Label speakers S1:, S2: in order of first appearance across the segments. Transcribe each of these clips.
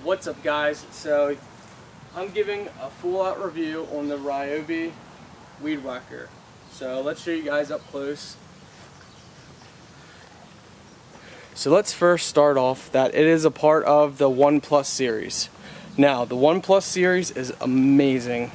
S1: What's up, guys? So I'm giving a full-out review on the Ryobi weed whacker. So let's show you guys up close. So let's first start off that it is a part of the One Plus series. Now the One Plus series is amazing.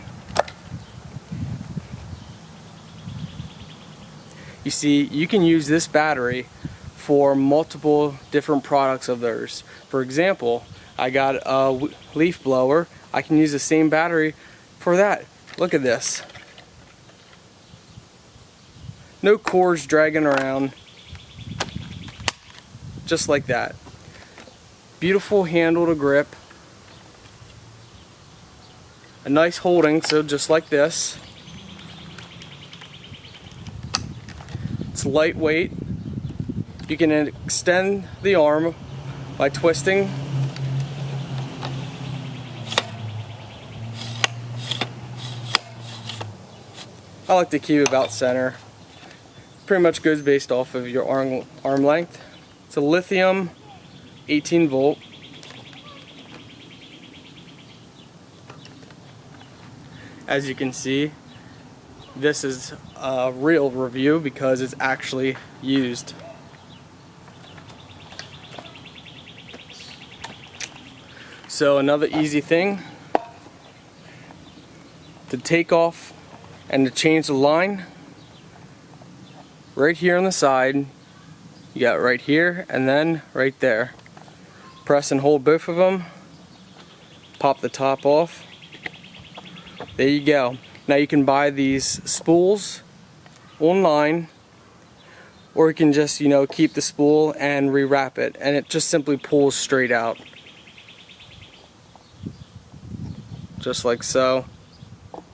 S1: You see, you can use this battery for multiple different products of theirs. For example, I got a leaf blower. I can use the same battery for that. Look at this. No cords dragging around. Just like that. Beautiful handle to grip. A nice holding, so just like this. It's lightweight. You can extend the arm by twisting. I like to keep about center. Pretty much goes based off of your arm length. It's a lithium 18 volt. As you can see, this is a real review because it's actually used. So another easy thing to take off and to change the line, right here on the side, you got right here and then right there. Press and hold both of them, pop the top off. There you go. Now you can buy these spools online, or you can just, keep the spool and rewrap it, and it just simply pulls straight out. Just like so.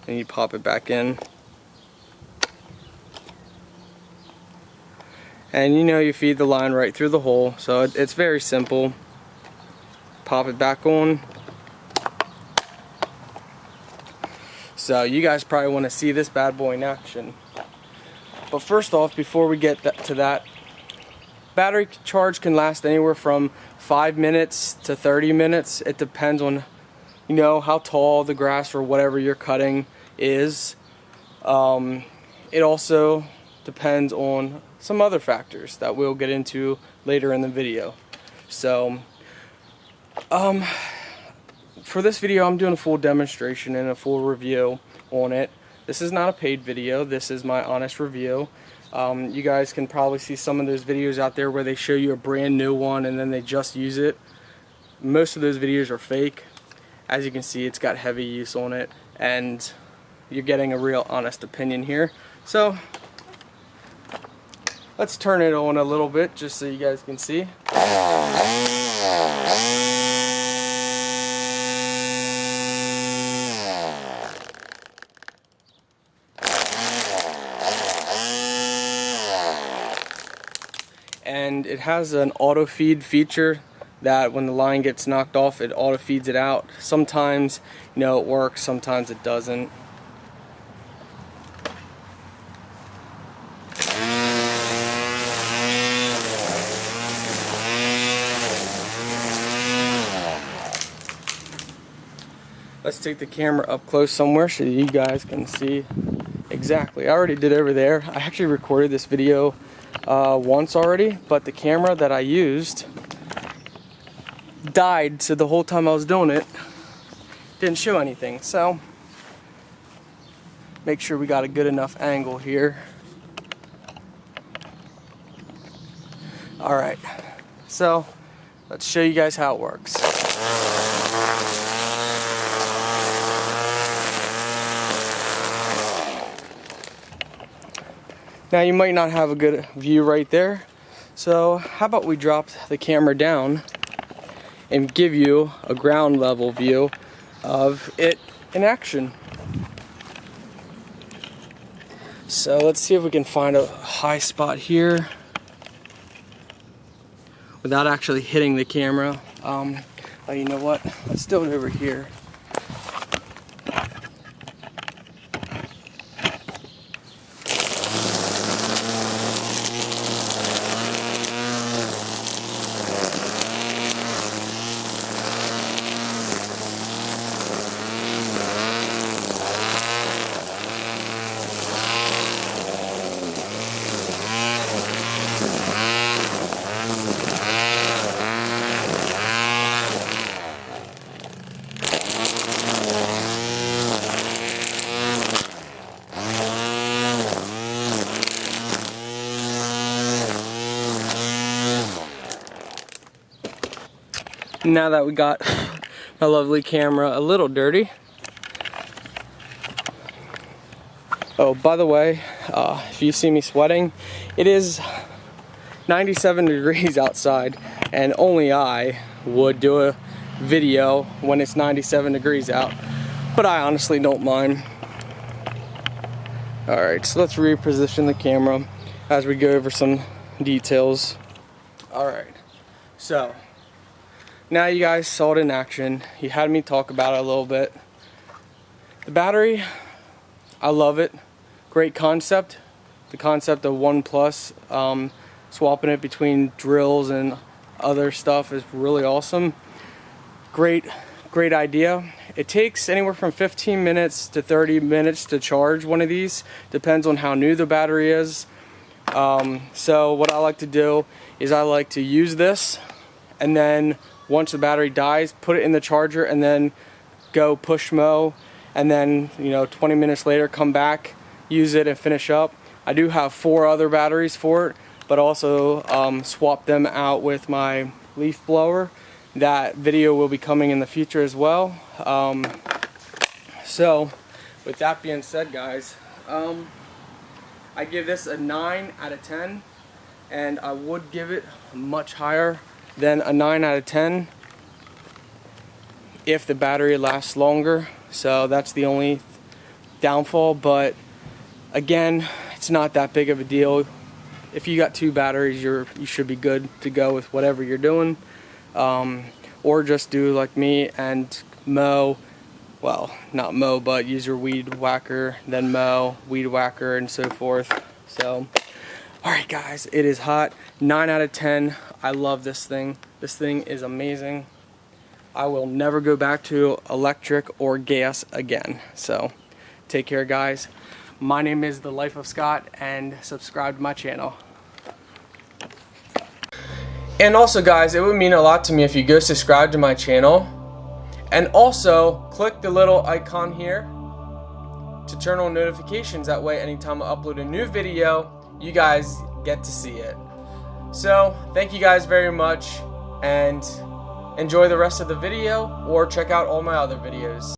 S1: And you pop it back in. And you feed the line right through the hole, so it's very simple. Pop it back on. So you guys probably want to see this bad boy in action. But first off, before we get to that, battery charge can last anywhere from 5 minutes to 30 minutes. It depends on how tall the grass or whatever you're cutting is. It also depends on some other factors that we'll get into later in the video. So for this video, I'm doing a full demonstration and a full review on it. This is not a paid video, this is my honest review. You guys can probably see some of those videos out there where they show you a brand new one and then they just use it. Most of those videos are fake. As you can see, it's got heavy use on it, and you're getting a real honest opinion here. So let's turn it on a little bit just so you guys can see. And it has an auto feed feature that when the line gets knocked off, it auto feeds it out. Sometimes it works, sometimes it doesn't. Let's take the camera up close somewhere so you guys can see exactly. I already did over there. I actually recorded this video once already, but the camera that I used died, so the whole time I was doing it didn't show anything. So make sure we got a good enough angle here. Alright, so let's show you guys how it works. Now you might not have a good view right there, so how about we drop the camera down and give you a ground level view of it in action. So let's see if we can find a high spot here without actually hitting the camera. Oh, you know what? Let's do it over here. Now that we got my lovely camera a little dirty. Oh, by the way, if you see me sweating, it is 97 degrees outside, and only I would do a video when it's 97 degrees out, but I honestly don't mind. Alright, so let's reposition the camera as we go over some details. Alright, so now you guys saw it in action. You had me talk about it a little bit. The battery, I love it. Great concept. The concept of 1+, swapping it between drills and other stuff is really awesome. Great idea. It takes anywhere from 15 minutes to 30 minutes to charge one of these. Depends on how new the battery is. So what I like to do is I like to use this, and then once the battery dies, put it in the charger and then go push mow, and then 20 minutes later come back, use it and finish up. I do have 4 other batteries for it, but also swap them out with my leaf blower. That video will be coming in the future as well. So with that being said, guys, I give this a 9 out of 10, and I would give it much higher than a 9 out of 10 if the battery lasts longer. So that's the only downfall, but again, it's not that big of a deal. If you got 2 batteries, you should be good to go with whatever you're doing. Or just do like me and mow, well, not mow, but use your weed whacker, then mow, weed whacker, and so forth. So, alright guys, it is hot. 9 out of 10. I love this thing. This thing is amazing. I will never go back to electric or gas again. So, take care, guys. My name is The Life of Scott, and subscribe to my channel. And also, guys, it would mean a lot to me if you go subscribe to my channel, and also click the little icon here to turn on notifications. That way anytime I upload a new video, you guys get to see it. So thank you guys very much, and enjoy the rest of the video, or check out all my other videos.